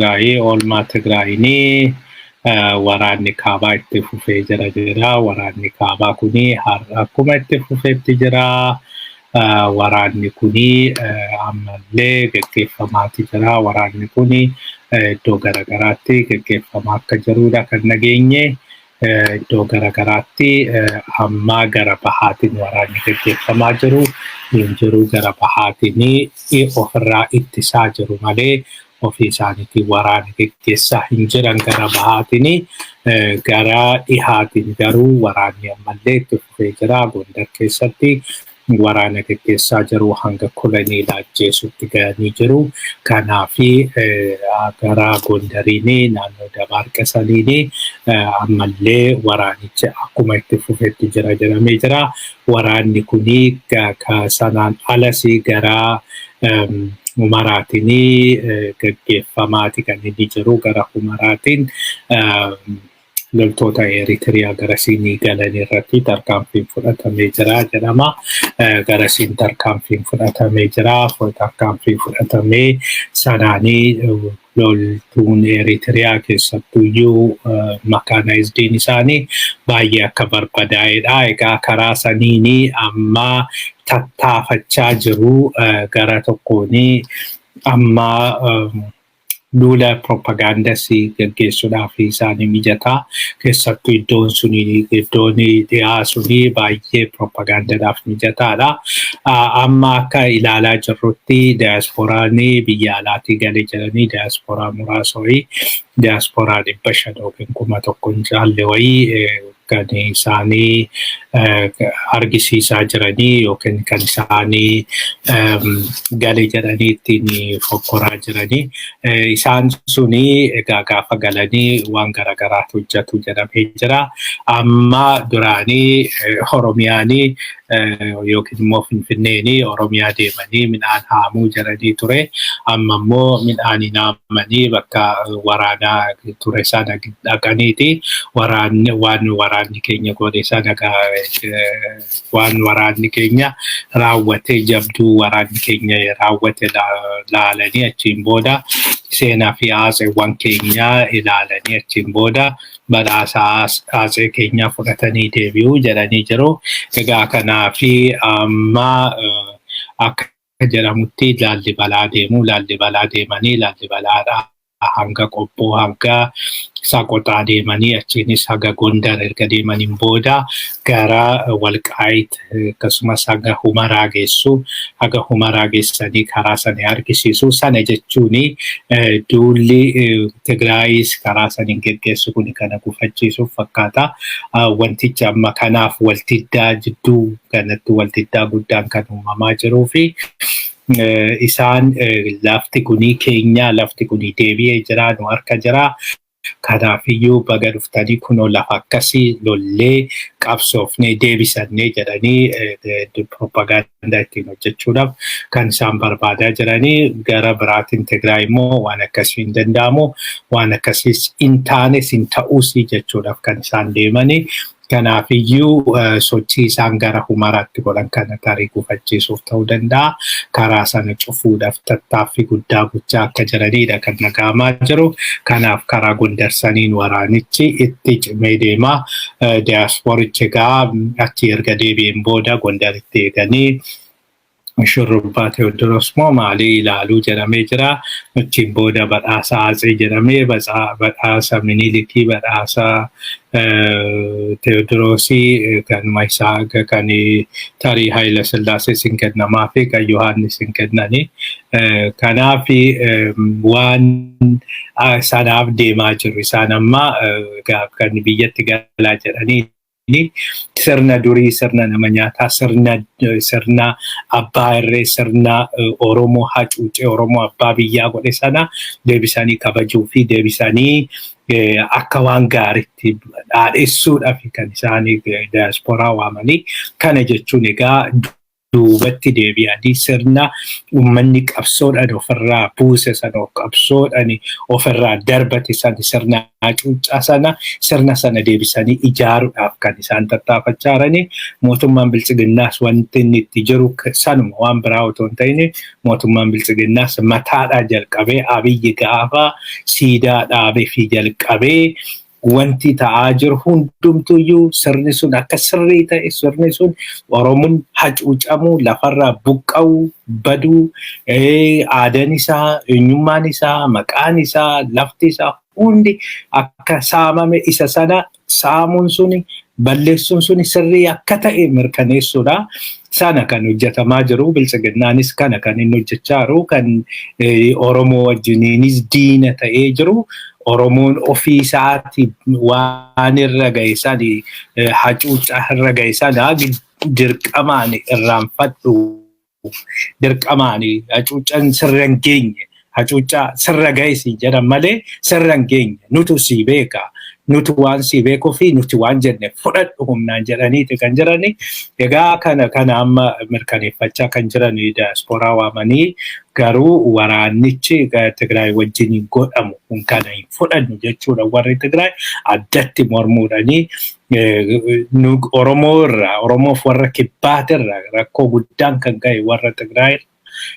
Tigraayii oolmaa Tigraayinii waraanni kaabaa itti fufee jira. Waraanni kaabaa kuni har'a akkuma itti fufeetti jira. Waraanni kuni ammallee gaggeeffamaati jira. Waraanni kuni iddoo garagaraatti gaggeeffamaa akka jirudha kan nageenye. Iddoo garagaraatti amma gara bahaatiin waraanni gaggeeffamaa jiru gara bahaatiin ofirraa ittisaa jiru malee ofii isaaniitiin waraana gaggeessaa hin jiran gara bahaatiin gara dhihaatiin garuu waraanni ammallee itti fufee jira. Gondar keessatti waraana gaggeessaa jiru hanga kolonii ajjeesutti ga'anii jiru. Kanaafi gara Gondariin naannoo Dabaarqa saniin ammallee waraanichi akkuma itti fufeetti jira jedhamee jira. Waraanni kuni sanaan alas gara Humaraatiin gaggeeffamaati kan inni jiru. Gara Humaraatiin loltoota Eritiriyaa garasiin galan irratti tarkaanfiin fudhatamee jira jedhama. Garasiin tarkaanfiin fudhatamee jira. Tarkaanfiin fudhatamee sanaanii loltuun Eritiriyaa keessattuyyuu makaanaayizdiin isaanii baay'ee akka barbadaa'edha. Egaa karaa saniin amma tattaafachaa jiru gara tokkoon amma duula propagandasii gaggeessuudhaaf isaanii mijataa. Keessattuu iddoon dhiyaa suni baay'ee propagandadhaaf mijataadha. Amma akka ilaalaa jirrutti diyaasporaan biyya alaatii galee jiranii diyaasporaa muraasa wayii diyaasporaa 500 yookiin 1,000 hin caalle wayii kan isaanii argisiisaa jiranii yookiin kan isaanii galee jedhanii ittiin fokkoraa jiranii. Isaan suni egaa gaafa galanii waan garagaraatu hojjetu jedhamee jira. Amma duraanii Oromiyaanii yookiin immoo Finfinneeni Oromiyaa deemanii midhaan haamuu jedhanii ture. Amma immoo midhaan haamanii bakka waraanaa ture sana dhaqaniiti. Waan waraanni keenya godhe sana waan waraanni keenya raawwate jabduu waraanni keenya raawwate laalanii achiin booda seenaa fi haasaawwan keenya ilaalanii achiin booda badhaasa haasee keenya fudhatanii deebi'uu jedhanii jiru. Egaa kanaafi amma akka jedhamutti Laallibalaa deemanii Laallibalaadhaa hanga Qobboo hanga Saqotaa deemanii achiinis haga Gondar erga deemaniin booda gara Walqaayit akkasumas haga Humaraa geessu. Haga Humaraa geessanii karaa sana argisiisu. Sana jechuun duulli Tigraayis karaa saniin geggeessu kun kana gufachiisuuf fakkaata. Wantichi amma kanaaf waltiddaa jidduu kanatti waltiddaa guddaan kan uumamaa jiruu fi isaan lafti kuni keenya lafti kuni deebi'ee jira nu harka jira. Kanaafiyyuu baga dhuftanii kunoo lafa akkasii lollee qabsoofnee deebisannee jedhanii propaganda ittiin hojjechuudhaaf kan isaan barbaadaa jiranii. Gara biraatiin Tigraay immoo waan akkasii hin danda'amu. Waan akkasiis hin taanes hin ta'uus jechuudhaaf kan isaan deemanii. Kanaafiyyuu sochii isaan gara Humaraatti godhan kana tarii gufachiisuuf ta'uu danda'a. Karaa sana cufuudhaaf tattaaffii guddaa gochaa akka jiranidha kan dhaga'amaa jiru. Kanaaf karaa Gondar saniin waraanichi itti cimee deema. Diyaasporichi egaa achi erga deebi'een booda Gondaritti eeganii shurrubbaa Tewoodiroos moo maalii ilaaluu jedhamee jira. Achiin booda badhaasa Atsee jedhamee badhaasa Minilikii badhaasa Tewoodiroosii kanuma isaa kan tarii Haayila Sillaasee sin kennamaa fi kan Yohaannis sin kennanii. Kanaaf waan sanaaf deemaa jiru. Isaan amma kan biyyatti galaa jedhanii sirna durii sirna nama nyaataa sirna abbaa irree sirna Oromoo hacuucee Oromoo abbaa biyyaa godhe sana deebisanii kabajuu fi deebisanii akka waan gaariitti dhaadheessuudhaaf kan isaanii diyaasporaa waamanii. Kana jechuun egaa duubatti deebi'anii sirna uummanni qabsoodhaan ofirraa buuse sana qabsoodhaan ofirraa darbate sana sirna hacuuccaa sana sirna sana deebisanii ijaaruudhaaf kan isaan tattaafachaa jiranii mootummaan bilchiginnaas wanti inni itti jiru sanuma waan biraa otoo hin ta'in mootummaan bilchiginnaas mataadhaa jalqabee Abiyyi gaafa siidaa dhaabee fi jalqabee wanti ta'aa jiru hundumtuyyuu sirni sun akka sirrii ta'e sirni sun Oromoon hacuucamuu lafarraa buqqa'uu baduu aadaan isaa eenyummaan isaa maqaan isaa lafti isaa hundi akka saamame isa sana saamuun suni balleessuun suni sirrii akka ta'e mirkaneessuudha. Sana kan hojjetamaa jiru bilchiginnaanis kana kan inni hojjechaa jiru kan Oromoo wajjiniinis diina ta'ee jiru. Oromoon ofii isaati waan irra ga'e sana hacuuccaa irra ga'e sana dirqamaan irraanfadhu dirqamaan hacuuccaan sirra hin geenye hacuuccaa sirra ga'e si jedhan malee sirra hin geenye nutu si beeka. Nuti waan si beekuu fi nuti waan jenne fudhadhu humnaan jedhaniiti kan jirani. Egaa kana amma mirkaneeffachaa kan jirani diaasporaa waamanii garuu waraannichi Tigraay wajjin godhamu kun kana hin fudhannu jechuudha warri Tigraay addatti mormuudhanii Oromoof warra kibbaatirra rakkoo guddaan kan ga'e warra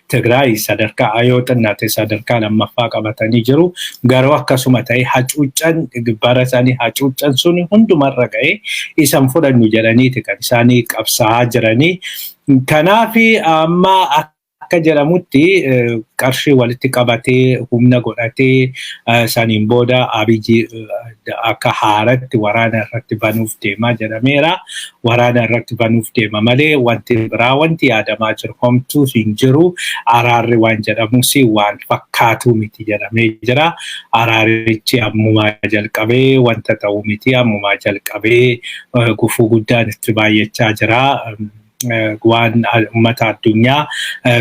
Tigraay sadarkaa ayoo xinnaate sadarkaa lammaffaa qabatanii jiru. Garuu akkasuma ta'e hacuuccaan bara isaanii hacuuccaan suni hundumarra ga'e isan fudhannu jedhaniiti kan isaanii qabsaa'aa jiranii. Kanaaf amma akka jedhamutti qarshii walitti qabatee humna godhatee saniin booda Abiyyi akka haaratti waraana irratti banuuf deemaa jedhameera. Waraana irratti banuuf deema malee wanti biraa wanti yaadamaa jiru homtuu hin jiru. Araarri waan jedhamus waan fakkaatu miti jedhamee jira. Araarichi ammumaa jalqabee wanta ta'u miti ammumaa jalqabee gufuu guddaan itti baay'achaa jira. Waan uummata addunyaa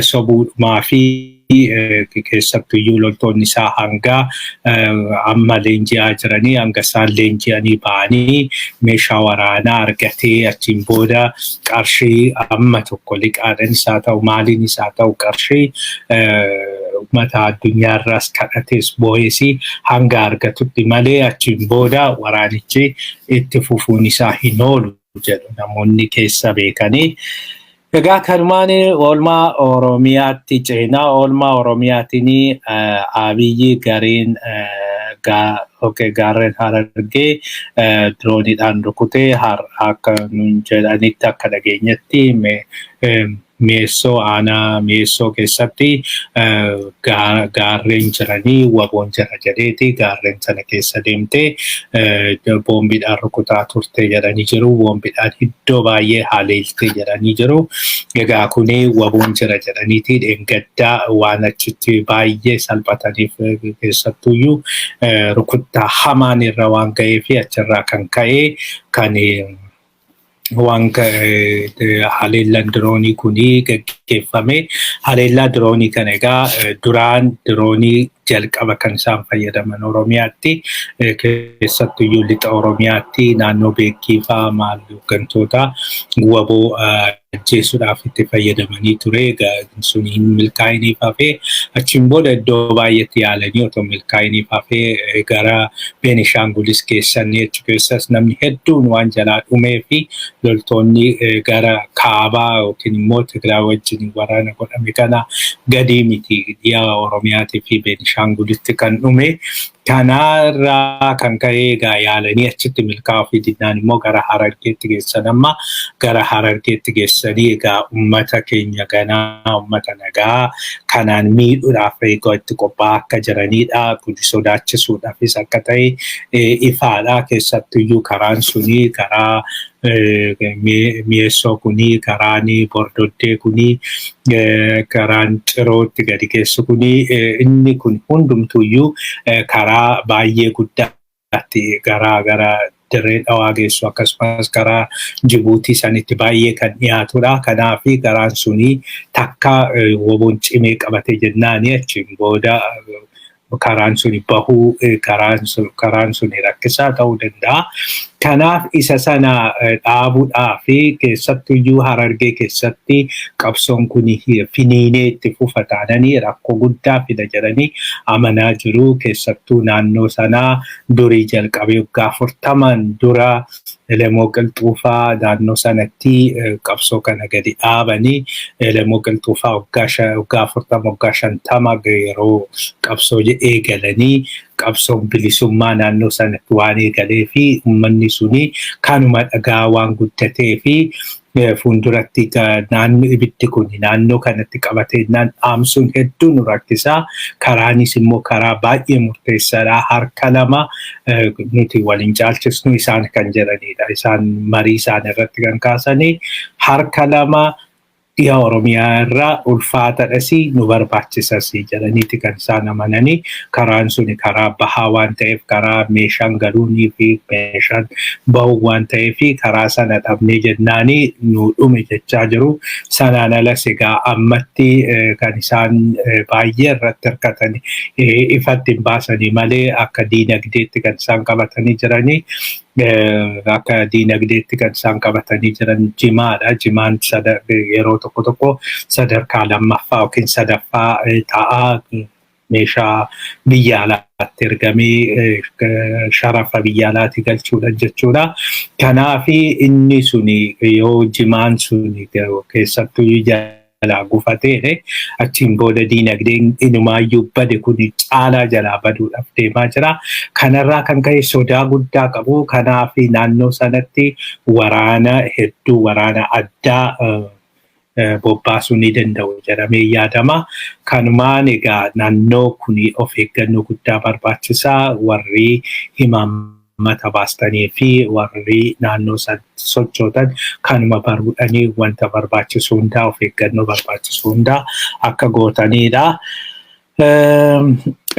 sobuudhumaa fi keessattuyyuu loltoonni isaa hanga amma leenji'aa jiranii hanga isaan leenji'anii ba'anii meeshaa waraanaa argatee achiin booda qarshii amma tokko liqaadhanis haa ta'u maaliinis haa ta'u qarshii uummata addunyaarraas kadhatees boo'ees hanga argatutti malee achiin booda waraanichi itti fufuun isaa hin oolu jedhu namoonni keessa beekanii. Egaa kanumaan oolmaa Oromiyaatti ceenaa oolmaa Oromiyaatiin Abiyyi gareen gaarreen Harargee dirooniidhaan rukutee akka nuun jedhanitti akka dhageenyatti Mi'eessoo aanaa Mi'eessoo keessatti gaarreen jiranii waboon jira jedheeti gaarreen sana keessa deemtee boombiidhaan rukutaa turte jedhanii jiru. Boombiidhaan iddoo baay'ee haleeltee jedhanii jiru. Egaa kuni waboon jira jedhaniiti dheengaddaa waan achitti baay'ee salphataniif keessattuyyuu rukuttaa hamaan irra waan ga'eef achirraa kan ka'e kan waan haleellaan diroonii kunii gaggeeffame. Haleellaa diroonii kana egaa duraan diroonii jalqaba kan isaan fayyadaman Oromiyaatti keessattuyyuu lixa Oromiyaatti naannoo Beekii fa'aa maal hooggantoota waboo ajjeesuudhaaf itti fayyadamanii ture. Sun hin milkaa'iniif hafee achiin booda iddoo baay'eetti yaalanii otoo milkaa'iniif hafee gara Beenishaangulis keessanii achi keessas namni hedduun waan jalaa dhumee fi loltoonni gara kaabaa yookiin immoo Tigraay wajjin waraana godhame kana gadi miti dhiyaa Oromiyaatii fi Beenishaangulitti kan dhume. Kanarraa kan ka'e egaa yaalanii achitti milkaa'uu fi dinnaan immoo gara Harargeetti geessan amma gara Harargeetti geessanii egaa uummata keenya ganaa uummata nagaa kanaan miidhuudhaaf egaa itti qophaa'aa akka jiranidha. Kun sodaachisuudhaafis akka ta'e ifaadha. Keessattuyyuu karaan sunii karaa Mi'eessoo kunii karaan Bordoddee kunii karaan Cirootti gadi geessu kunii inni kun hundumtuyyuu karaa baay'ee guddaatti gara dirree dhawaa geessu akkasumas karaa Jibuutii sanitti baay'ee kan dhiyaatudha. Kanaaf karaan sunii takka waboon cimee qabate jennaani achiin booda karaan suni bahuu karaan suni rakkisaa ta'uu danda'a. Kanaaf isa sana dhaabuudhaa fi keessattuyyuu Harargee keessatti qabsoon kun finiinee itti fufa taananii rakkoo guddaa fida jedhanii amanaa jiru. Keessattuu naannoo sanaa durii jalqabee waggaa 40 dura Elemoo Qilxuufaa naannoo sanatti qabsoo kana gadi dhaabanii Elemoo Qilxuufaa waggaa 40 waggaa 50 yeroo qabsoo eegalanii qabsoon bilisummaa naannoo sanatti waan eegalee fi uummanni suni kanuma dhagaa waan guddatee fi fuulduratti naannoo ibiddi kun naannoo kanatti qabatee dhaamsuun hedduun rakkisaa. Karaanis immoo karaa baay'ee murteessaadha. Harka lama nuti waliin caalchisnu isaan kan jedhanidha. Isaan marii isaan irratti kan kaasanii harka lama dhiha Oromiyaa irraa ulfaataadhasi nu barbaachisasi jedhaniiti kan isaan amananii. Karaan suni karaa bahaa waan ta'eef karaa meeshaan galuunii fi meeshaan bahu waan ta'eef karaa sana dhabnee jennaanii nu dhume jechaa jiru. Sanaan alas egaa ammatti kan isaan baay'ee irratti hirkatanii ifatti hin baasanii malee akka diinagdeetti kan isaan qabatanii jiranii. Akka diinagdeetti kan isaan qabatanii jiran jimaadha. Jimaan yeroo tokko tokko sadarkaa lammaffaa yookiin sadaffaa ta'aa meeshaa biyya alaatti ergamee sharafa biyya alaatti galchuudha jechuudha. Kanaaf inni suni yoo jimaan suni keessattuu jalaa gufatee achiin booda diinagdeen inumaayyuu bade kun caalaa jalaa baduudhaaf deemaa jira. Kanarraa kan ka'e sodaa guddaa qabu. Kanaaf naannoo sanatti waraana hedduu waraana addaa bobbaasuu ni danda'u jedhamee yaadama. Kanumaan egaa naannoo kun of eeggannoo guddaa barbaachisaa. Warri himaammata baastanii fi warri naannoo sochootan kanuma baruudhanii wanta barbaachisu hundaa of eeggannoo barbaachisu hundaa akka gootanidha.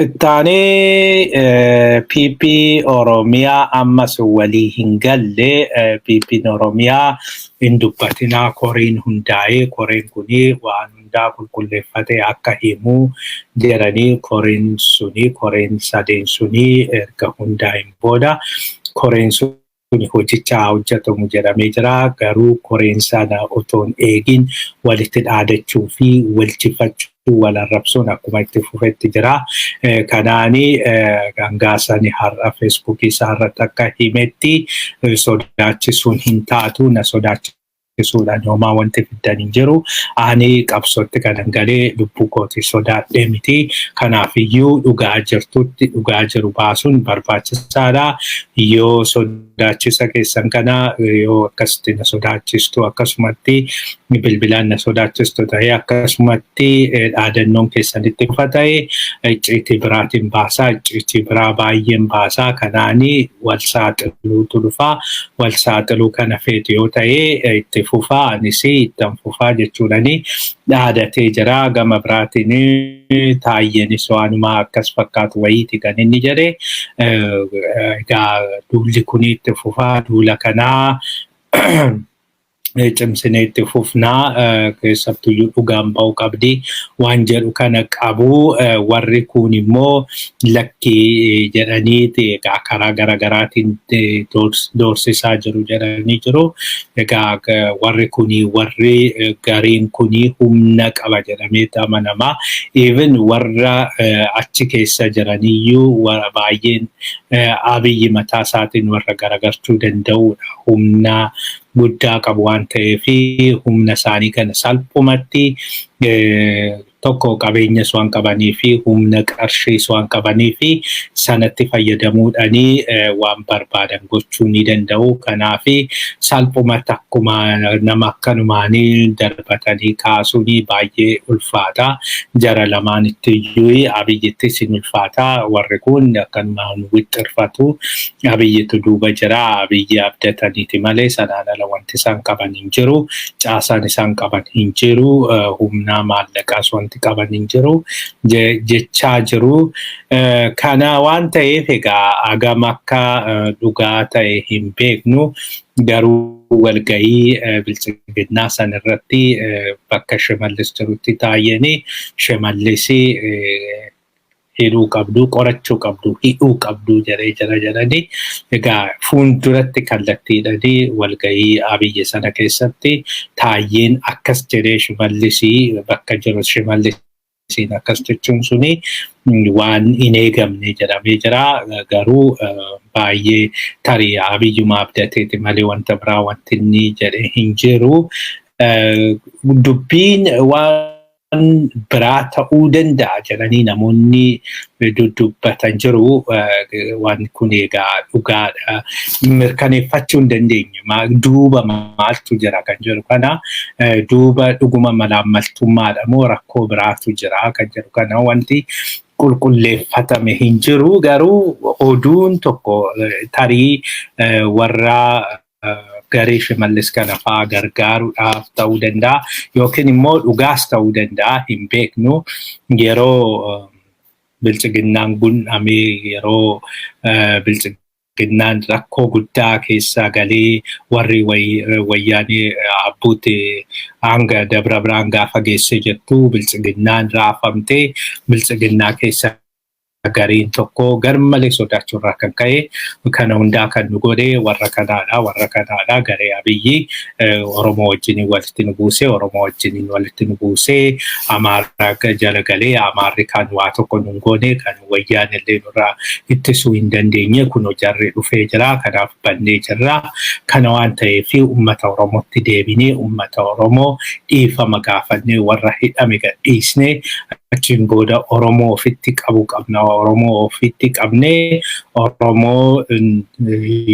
Ittaanee PP Oromiyaa ammas walii hin galle. PP'n Oromiyaa hin dubbatinaa koreen hundaa'ee koreen kuni waan hundaa qulqulleeffatee akka himuu jedhanii koreen sadeen suni erga hundaa'een booda koreen suni hojichaa hojjetamu jedhamee jira. Garuu koreen sana otoon eegin walitti dhaadachuu fi walchifachuu wal arrabsuun akkuma itti fufetti jira. Kanaani gangaasani har'a Feesbuukii isaa irratti akka himetti sodaachisuun hin taatu na sodaachisuudhaan homaa wanti fiddan hin jiru. Ani qabsootti kanan galee lubbuu kooti sodaadhee miti. Kanaafiyyuu dhugaa jirtutti dhugaa jiru baasuun barbaachisaadha. Yoo sodaachisa keessan kana yoo akkasitti na sodaachistu akkasumatti bilbilaan na sodaachistu ta'ee akkasumatti dhaadannoon keessanitti dhufa ta'e icciitii biraatiin baasaa. Icciitii biraa baay'een baasaa. Kanaanii wal saaxiluutu dhufa. Wal saaxiluu kana feetu yoo ta'e itti fufaa anis ittan fufaa jechuudhani dhaadatee jira. Gama biraatiin Taayyeenis waanuma akkas fakkaatu wayiiti kan inni jedhe. Egaa duulli kun itti fufaa. Duula kanaa cimsinee itti fufnaa. Keessattuyyuu dhugaan ba'uu qabdi waan jedhu kana qabu. Warri kun immoo lakkii jedhaniiti egaa karaa garaagaraatiin doorsisaa jiru jedhanii jiru. Egaa warri kuni warri gariin kuni humna qaba jedhamee amanama. Even warra achi keessa jiraniyyuu baay'een Abiyyi mataa isaatiin warra garagarchuu danda'udha. Humna guddaa qabu waan ta'eef humna isaanii kana salphumatti tokko qabeenyas waan qabanii fi humna qarshiis waan qabanii fi sanatti fayyadamuudhaanii waan barbaadan gochuu ni danda'u. Kanaaf salphumatti akkuma nama akkanumaanii darbatanii kaasuun baay'ee ulfaata. Jara lamaanitti iyyuu Abiyyittis ni ulfaata. Warri kun akkanumaan wixxirfatu. Abiyyitu duuba jira. Abiyyi abdataniiti malee sanaan ala wanti isaan qaban hin jiru. Caasaan isaan qaban hin jiru. Humna maallaqaas wanti qaban hin jiru jechaa jiru. Kana waan ta'eef egaa hagam akka dhugaa ta'e hin beeknu. Garuu walgahii bilchiginnaa san irratti bakka Shimallis jirutti Taayyeen Shimallis hidhuu qabdu, qorachuu qabdu, hidhuu qabdu jedhanii egaa fuulduratti kallattiidhanii walgahii Abiyyi sana keessatti Taayyeen akkas jedhee Shimallisii bakka jiru Shimallisiin akkas jechuun suni waan hin eegamne jedhamee jira. Garuu baay'ee tarii Abiyyuma abdateeti malee wanta biraa wanti inni jedhe hin jiru. Dubbiin waan biraa ta'uu danda'a jedhanii namoonni dubbatan jiru. Waan kun egaa dhugaadha. Mirkaneeffachuu hin dandeenye. Duuba maaltu jira kan jiru kana duuba dhuguma malaammaltummaadha moo rakkoo biraatu jira kan jiru kana wanti qulqulleeffatame hin jiru. Garuu oduun tokko tarii warra garee Shimallis kana fa'aa gargaaruudhaaf ta'uu danda'a yookiin immoo dhugaas ta'uu danda'a hin beeknu. Yeroo bilchiginnaan gun'amee yeroo bilchiginnaan rakkoo guddaa keessa galee warri wayyaanee abbuuti hanga Dabra Birhaan gaafa geesse jettu bilchiginnaan raafamtee bilchiginnaa keessa gariin tokko garmalee sodaachuurraa kan ka'e kana hundaa kan nu godhe warra kanaadha garee Abiyyi Oromoo wajjin walitti nu buusee Oromoo wajjin walitti nu buusee Amaara jala galee Amaarri kan waa tokko nu goone kan wayyaan illee nurraa ittisuu hin dandeenye kun jarri dhufee jira kanaaf bannee jirra. Kana waan ta'eef uummata Oromootti deebinee uummata Oromoo dhiifama gaafannee warra hidhame gadhiisnee achiin booda Oromoo ofitti qabu qabna. Oromoo ofitti qabnee Oromoo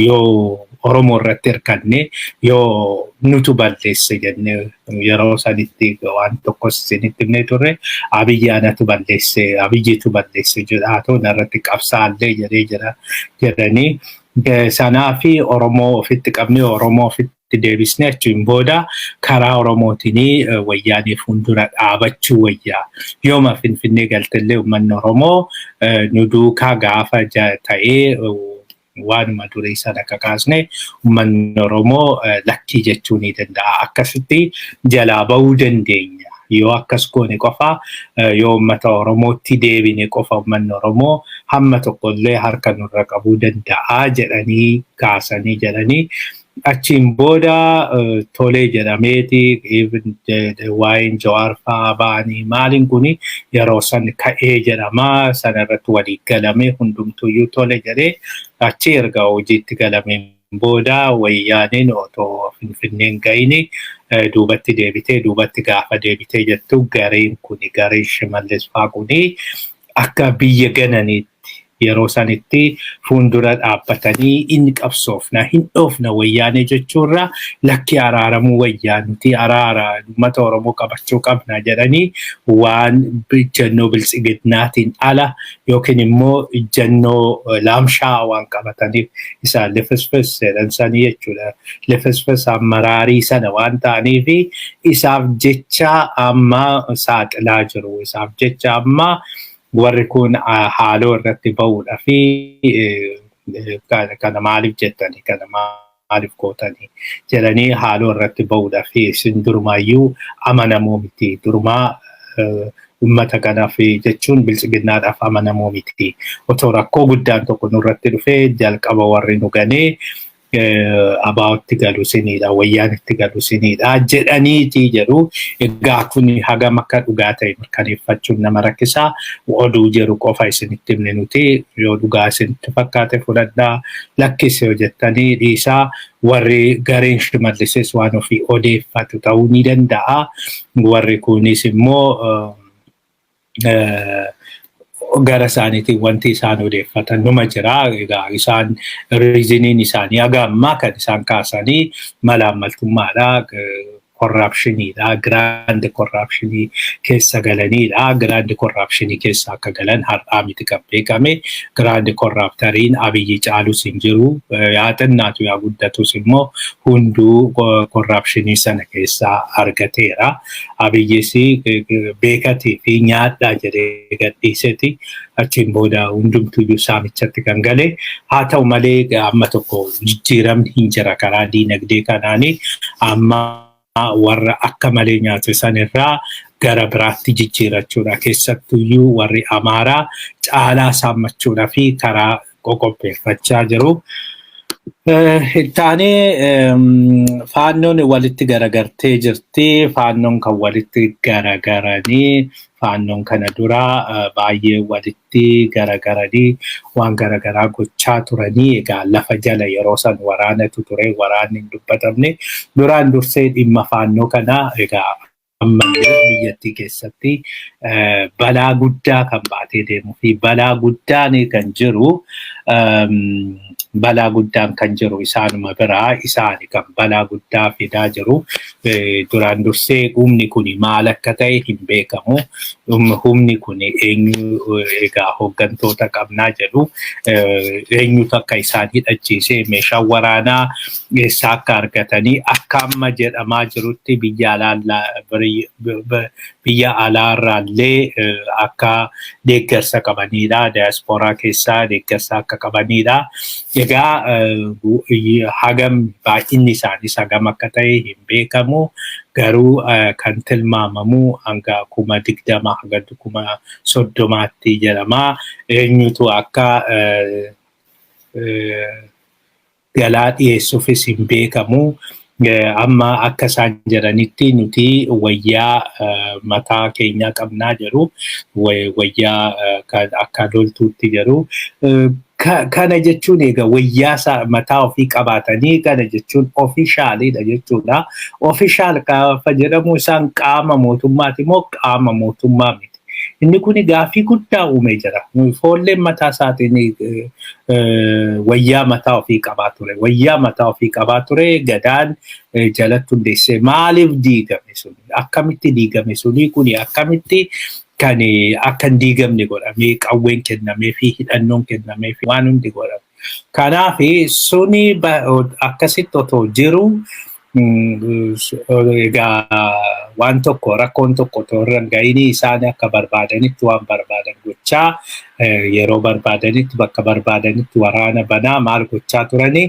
yoo Oromoo irratti hirkanne yoo nutu balleesse jennee yeroo sanitti waan tokkos isinitti himnee turre Abiyyi anatu balleesse Abiyyitu balleesse jedhaatoo narratti qabsaallee jedhanii sanaafi Oromoo ofitti qabnee Oromoo ofitti deebisnee achiin booda karaa Oromootiin wayyaanee fuuldura dhaabachuu wayyaa. Yooma Finfinnee galtellee uummanni Oromoo nu duukaa gaafa ta'ee waanuma durii sana kakaasne uummanni Oromoo lakkii jechuu ni danda'a. Akkasitti jalaa bahuu dandeenya. Yoo akkas goone qofa yoo uummata Oromootti deebine qofa uummanni Oromoo hamma tokkollee harka nurra qabuu danda'a jedhanii kaasanii jedhanii achiin booda tolee jedhameeti waa'een Jawaar fa'aa ba'anii maaliin kuni yeroo san ka'ee jedhama sanarratti walii galame hundumtuyyuu tole jedhee achi erga hojiitti galameen booda wayyaaneen otoo Finfinneen ga'ini duubatti deebitee duubatti gaafa deebitee jettu gareen kuni gareen Shimallis fa'aa kuni akka biyya gananiitti yeroo sanitti fuuldura dhaabbatanii inni qabsoofna hin dhoofna wayyaanee jechuurra lakki araaramuu wayyaanuti araara uummata Oromoo qabachuu qabna jedhanii waan ijannoo bilchiginnaatiin ala yookiin immoo ijannoo laamshaa waan qabataniif isaan lefesfes jedhansanii jechuudha. Lefesfes amaraarii sana waan ta'aniif isaaf jecha amma saaxilaa jiru. Isaaf jecha amma warri kun haaloo irratti ba'uudha fi kana maaliif jettanii kana maaliif gootanii jedhanii haaloo irratti ba'uudha fi isin durumaayyuu amanamoo miti. Durumaa uummata kanaaf jechuun bilchiginnaadhaaf amanamoo miti. Otoo rakkoo guddaan tokko nurratti dhufee jalqaba warri nu ganee abaa'otti galu siniidha wayyaanitti galu siniidha jedhaniiti jedhu. Egaa kun hagam akka dhugaa ta'e mirkaneeffachuun nama rakkisaa. Oduu jiru qofa isinitti himne nuti yoo dhugaa isinitti fakkaate fudhadhaa lakkisi yoo jettanii dhiisaa. Warri gareen Shimallisis waan ofii odeeffatu ta'uu ni danda'a. Warri kunis immoo gara isaaniitiin wanti isaan odeeffatan numa jira. Egaa isaan riiziniin isaanii haga ammaa kan isaan kaasanii malaammaltummaadha. Corruptionidha. Grand corruptionii keessa galanidha. Grand corruptionii keessa akka galan har'aa miti kan beekame. Grand corruptoriin Abiyyi caalus hin jiru. Yaa xinnaatu yaa guddatus immoo hunduu corruptionii sana keessaa argateera. Abiyyis beekatii fi nyaadhaa jedhee gadhiiseti. Achiin booda hundumtuyyuu saamichatti kan gale. Haa ta'u malee amma tokko jijjiiramni hin jira karaa diinagdee kanaanii amma warra akka malee nyaate sanirraa gara biraatti jijjiirachuudha. Keessattuyyuu warri Amaaraa caalaa saammachuudhaa fi karaa qopheeffachaa jiru. Ittaanee faannoon walitti garagartee jirti. Faannoon kan walitti garagaranii faannoon kana dura baay'ee walitti garagaranii waan garagaraa gochaa turanii egaa lafa jala yeroo san waraanatu ture waraanni hin dubbatamne duraan dursee dhimma faannoo kana egaa ammallee biyyattii keessatti balaa guddaa kan baatee deemuu fi balaa guddaan kan jiru balaa guddaan kan jiru isaanuma biraa isaani kan balaa guddaa fidaa jiru duraan dursee humni kuni maal akka ta'e hin beekamu humni kuni eenyu egaa hooggantoota qabnaa jedhu eenyutu akka isaan hidhachiisee meeshaa waraanaa eessaa akka argatanii akka amma jedhamaa jirutti biyya alaarraallee akka deeggarsa qabanidha diaasporaa keessaa deeggarsa akka qabanidha. Egaa hagam baay'inni isaaniis hagam akka ta'e hin beekamu garuu kan tilmaamamu hanga 20,000 hanga 30,000tti jedhama. Eenyutu akka galaa dhiyeessuufis hin beekamu. Amma akka isaan jedhanitti nuti wayyaa mataa keenya qabnaa jedhu wayyaa akka loltuutti jedhu. Kana jechuun egaa wayyaa mataa ofii qabaatanii kana jechuun ofishaaliidha jechuudha. Ofishaal gaafa jedhamu isaan qaama mootummaati moo qaama mootummaa miti. Inni kun gaaffii guddaa uumee jira. Foolleen mataa isaatiin wayyaa mataa ofii qabaa ture. Wayyaa mataa ofii qabaa ture gadaan jalatti hundeessee maaliif diigame suni? Akkamitti diigame suni kuni akkamitti kan akka hin diigamne godhamee qawween kennamee fi hidhannoon kennamee fi waan hundi godhame. Kanaaf suni akkasitti otoo jiru egaa waan tokko rakkoon tokko otoo irra hin ga'iin isaan akka barbaadanitti waan barbaadan gochaa yeroo barbaadanitti bakka barbaadanitti waraana banaa maal gochaa turanii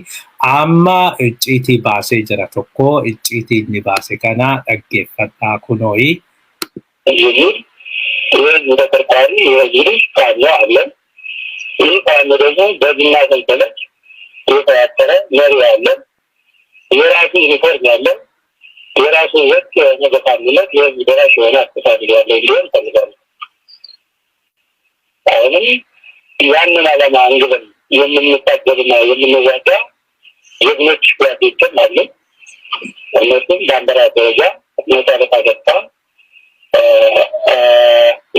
amma icciitii baasee jira tokko icciitii inni baase kana dhaggeeffadhaa kunooyi. የህዝብ ተቆርቋሪ የህዝብ ልጅ ካለ አለ። ይህ ካለ ደግሞ በግና ሰንሰለት የተዋቀረ መሪ አለ። የራሱ ዩኒፎርም ያለ የራሱ ወጥ መገፋምነት የህዝብ ደራሽ የሆነ አስተሳሰብ ያለ ሊሆን ፈልጋለሁ። አሁንም ያንን ዓላማ አንግበን የምንታገልና የምንዋጋ ጀግኖች ጓዶችም አሉ። እነሱም በአመራር ደረጃ መሰረት አገባ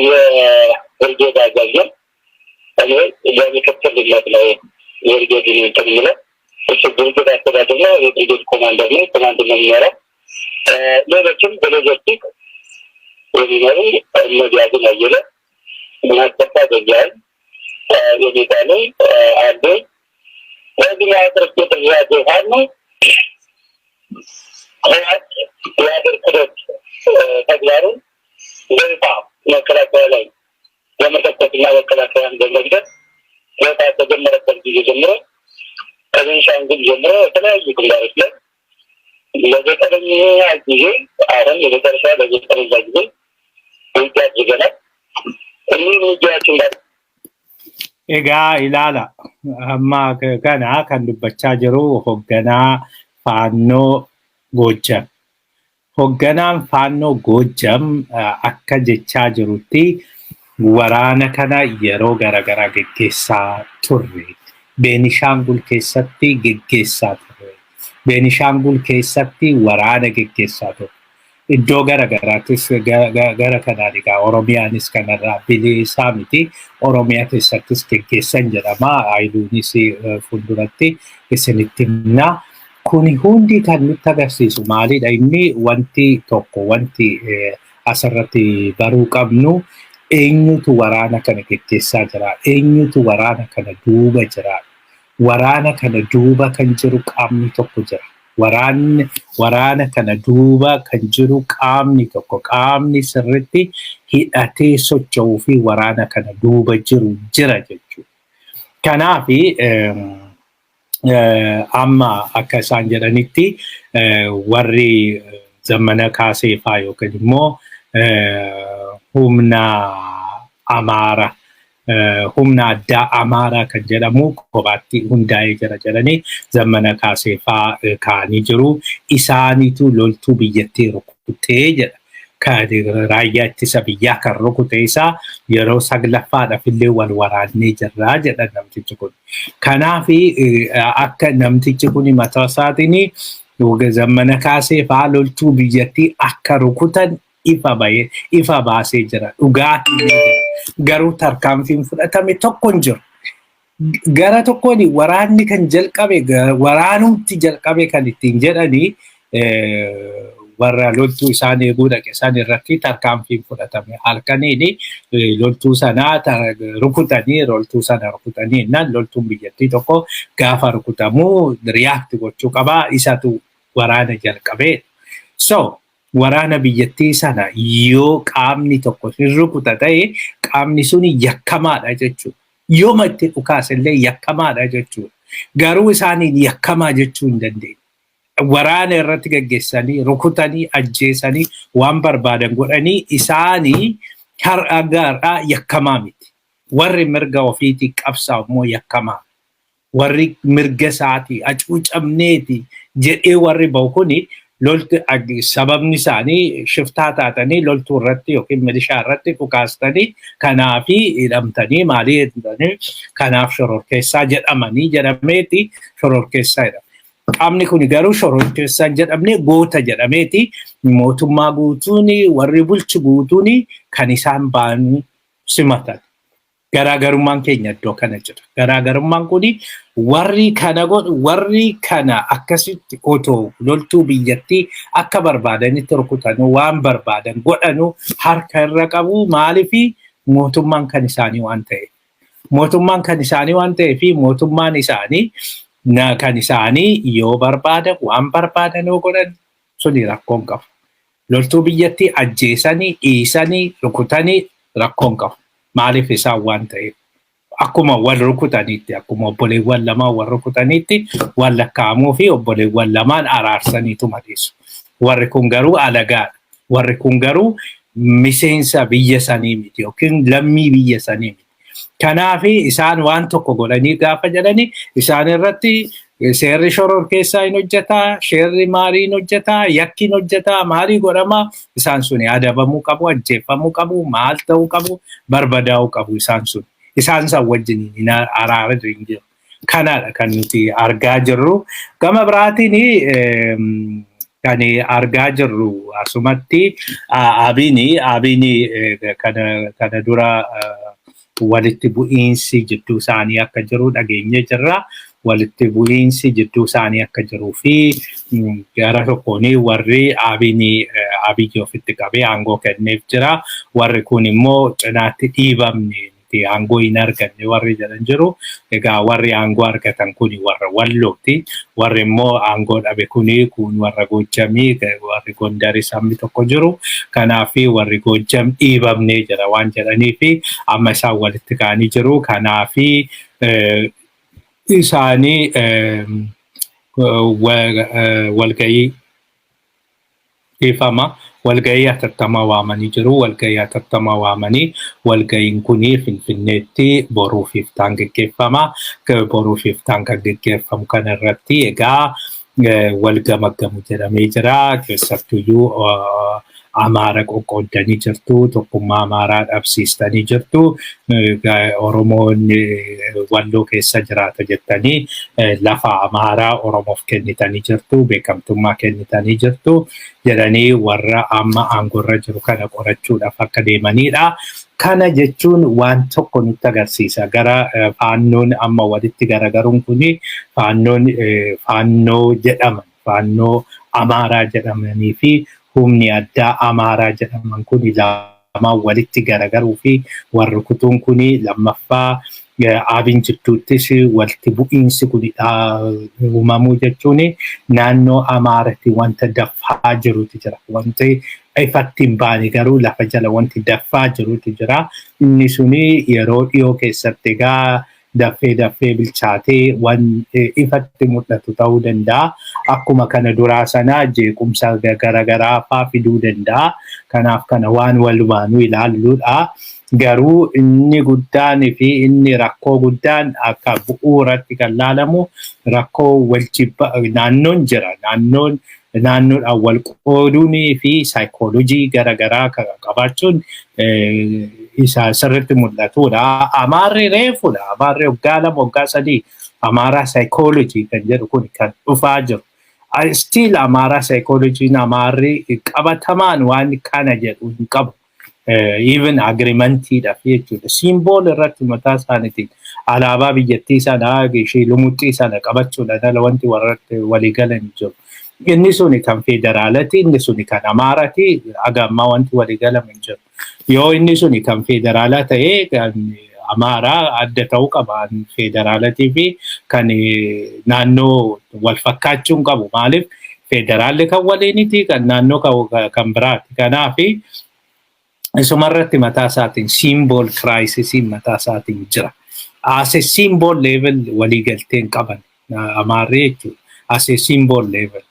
የብርጌድ አዛዥ ነው። እኔ በምክትልነት ነው የብርጌድ የሚለው እሱ ብርጌድ አስተዳደር ነው። የብርጌድ ኮማንደር ነው። ኮማንድ ነው የሚመራው። ሌሎችም በሎጂስቲክ የሚመሩ እነዚያዝን አየለ ምናስጠፋ ገዛል የቤታ ላይ አንዱ በዚህ ማያጥርስ የተዘጋጀ ፋን ነው የአድርክዶት ተግባሩን በይፋ መከላከያ ላይ ለመተኮስና መከላከያን በመግደል ቦታ ተጀመረበት ጊዜ ጀምሮ ከቤንሻንጉል ጀምሮ የተለያዩ ግንባሮች ላይ ለዘጠነኛ ጊዜ አሁን የመጨረሻ ለዘጠነኛ ጊዜ ውጊያ አድርገናል። እኒህ ውጊያዎችን Egaa ilaala amma kana kan dubbachaa jiru hoogganaa faannoo Goojjam. Hoogganaan faannoo Goojjam akka jechaa jirutti waraana kana yeroo garaagaraa geggeessaa turre. Beenishaangul keessatti geggeessaa turre. Beenishaangul keessatti waraana geggeessaa turre. Iddoo garaagaraattis gara kanaan egaa Oromiyaanis kanarraa bilisaa miti. Oromiyaa keessattis geggeessan jedhama. Haayiluunis fuulduratti isinitti himna. Kuni hundi kan nutti agarsiisu maalidha inni wanti tokko wanti asirratti baruu qabnu eenyutu waraana kana geggeessaa jira eenyutu waraana kana duuba jira waraana kana duuba kan jiru qaamni tokko jira waraana kana duuba kan jiru qaamni tokko qaamni sirriitti hidhatee socho'uu fi waraana kana duuba jiru jira jechuudha. Kanaaf amma akka isaan jedhanitti warri zammana kaasee yookaan immoo humna Amaara humna addaa Amaaraa kan jedhamu kophaatti hundaa'ee jira jedhanii zammana kaasee kaanii jiru. Isaaniitu loltuu biyyattii rukutee jedha. Kan raayyaa ittisa biyyaa kan rukute isaa yeroo saglaffaadhaaf illee wal waraannee jirraa jedha namtichi kun. Kanaaf akka namtichi kun mataa isaatiin zammana kaasee loltuu biyyattii akka rukutan ifa baasee jira. Dhugaatiin garuu tarkaanfiin fudhatame tokko hin jiru. Gara tokkoon waraanni kan jalqabe waraanumti jalqabe kan ittiin jedhanii warra loltuu isaan eeguu dhaqe isaan irratti tarkaanfiin fudhatame. Halkaniin loltuu sanaa rukutanii loltuu sana rukutanii loltuun biyyattii tokko gaafa rukutamu riyaakti gochuu qabaa isatu waraana jalqabee. So waraana biyyattii sana yoo qaamni tokko hin rukuta ta'e qaamni sun yakkamaadha jechuudha. Yooma itti dhukaase illee yakkamaadha jechuudha. Garuu isaaniin yakkamaa jechuu hin dandeenye. Waraana irratti gaggeessanii rukutanii ajjeesanii waan barbaadan godhanii isaanii har'a gaarraa yakkamaa miti. Warri mirga ofiitii qabsaa'u immoo yakkamaa. Warri mirga isaatii hacuucamneeti jedhee warri bahu kuni sababni isaanii shiftaa taatanii loltuu irratti yookiin milishaa irratti dhukaastanii kanaafi hidhamtanii maalii jedhanii kanaaf shororkeessaa jedhameeti shororkeessaa jedhama. Qaamni kun garuu shororkeessaa jedhamne goota jedhameeti mootummaa guutuun warri bulchu guutuun kan isaan ba'an simatan. Garaagarummaan keenya iddoo kana jira. Garaagarummaan kun warri kana akkasitti otoo loltuu biyyattii akka barbaadanitti rukutanuu waan barbaadan godhanuu harka irra qabu maaliif mootummaan kan isaanii waan ta'eef. Mootummaan kan isaanii waan ta'eef mootummaan isaanii kan isaanii yoo barbaadan waan barbaadan yoo godhan suni rakkoon qabu. Loltuu biyyattii ajjeesanii dhiisanii rukutanii rakkoon qabu. Maaliif isaan waan ta'eef akkuma wal rukutaniitti akkuma obboleewwan lamaan wal rukutaniitti wal lakkaa'amuu fi obboleewwan lamaan araarsaniitu madeessu. Warri kun garuu alagaadha. Warri kun garuu miseensa biyya sanii miti yookiin lammii biyya sanii miti. Kanaaf isaan waan tokko godhanii gaafa jedhanii isaan irratti seerri shororkeessaa hin hojjetaa, seerri maarii hin hojjetaa, yakki hin hojjetaa, maarii godhamaa isaan suni adabamuu qabu, ajjeeffamuu qabu, maal ta'uu qabu, barbadaa'uu qabu isaan sun. Isaan san wajjin hin araarri hin jiru. Kanaadha kan nuti argaa jirru. Gama biraatiin kan argaa jirru asumatti Abiin kana dura walitti bu'iinsi jidduu isaanii akka jiru dhageenye jirra. Walitti bu'iinsi jidduu isaanii akka jiruu fi gara tokkoon warri Abiy ofitti qabee aangoo kenneef jira. Warri kun immoo cinaatti dhiibamne aangoo hin arganne warri jedhan jiru. Egaa warri aangoo argatan kun warra Wallooti. Warri immoo aangoo dhabe kun warra Goojjamii, warri Gondarii sabni tokko jiru. Kanaaf warri Goojjam dhiibamne jira waan jedhaniif amma isaan walitti ka'anii jiru. Kanaaf isaanii walgahii ifama walgahii hatattamaa waamanii jiru. Walgahii hatattamaa waamanii walgahiin kuni Finfinneetti boruuf iftaan gaggeeffama. Boruuf iftaan kan gaggeeffamu kana irratti egaa wal gamaggamu jedhamee jira. Keessattuyyuu Amaara qoqqoodanii jirtu, tokkummaa Amaaraa dhabsiistanii jirtu. Oromoon Walloo keessa jiraata jettanii lafa Amaaraa Oromoof kennitanii jirtu, beekamtummaa kennitanii jirtu jedhanii warra amma aangorra jiru kana qorachuudhaaf akka deemanidha. Kana jechuun waan tokko nutti agarsiisa. Gara faannoon amma walitti garagaruun kuni faannoo jedhaman, faannoo Amaaraa jedhamanii fi humni addaa Amaaraa jedhaman kun lamaan walitti garagaruu fi warri kutuun kun lammaffaa Abiin jidduuttis walitti bu'iinsi kun uumamuu jechuun naannoo Amaaraatti wanta daffaa jirutu jira. Wanti ifatti hin baane garuu lafa jala wanti daffaa jirutu jira. Inni suni yeroo dhiyoo keessatti egaa daffee bilchaatee waan ifatti mul'atu ta'uu danda'a. Akkuma kana duraa sanaa jeequmsa garaagaraa fa'aa fiduu danda'a. Kanaaf kana waan walumaanuu ilaalluudha. Garuu inni guddaan fi inni rakkoo guddaan akka bu'uuratti kan laalamu rakkoo waljibba naannoon jira. Naannoodhaan wal qooduunii fi saayikoolojii garaagaraa qabaachuun isa sirriitti mul'atudha. Amaarri reefudha. Amaarri waggaa 2 waggaa 3 amaaraa saayikoolojii kan jedhu kun kan dhufaa jiru. Still amaaraa saayikoolojiin amaarri qabatamaan waan kana jedhu hin qabu. Even agreementiidhaaf jechuudha. Simbool irratti mataa isaaniitiin alaabaa biyyattii sanaa ishee lumuxxii sana qabachuudhaan ala wanti warratti walii galan jiru. Inni suni kan federaalati, inni suni kan amaarati, agammaa wanti walii galame jiru. Yoo inni suni kan federaalaa ta'ee kan amaaraa adda ta'uu qaba federaalatii fi kan naannoo wal fakkaachuun qabu. Maaliif federaalli kan waliiniti kan naannoo kan biraati. Kanaafi isumarratti mataa isaatiin symbol crisis mataa isaatiin jira. As a symbol level walii galteen qaban amaarri jechuudha. As a symbol level.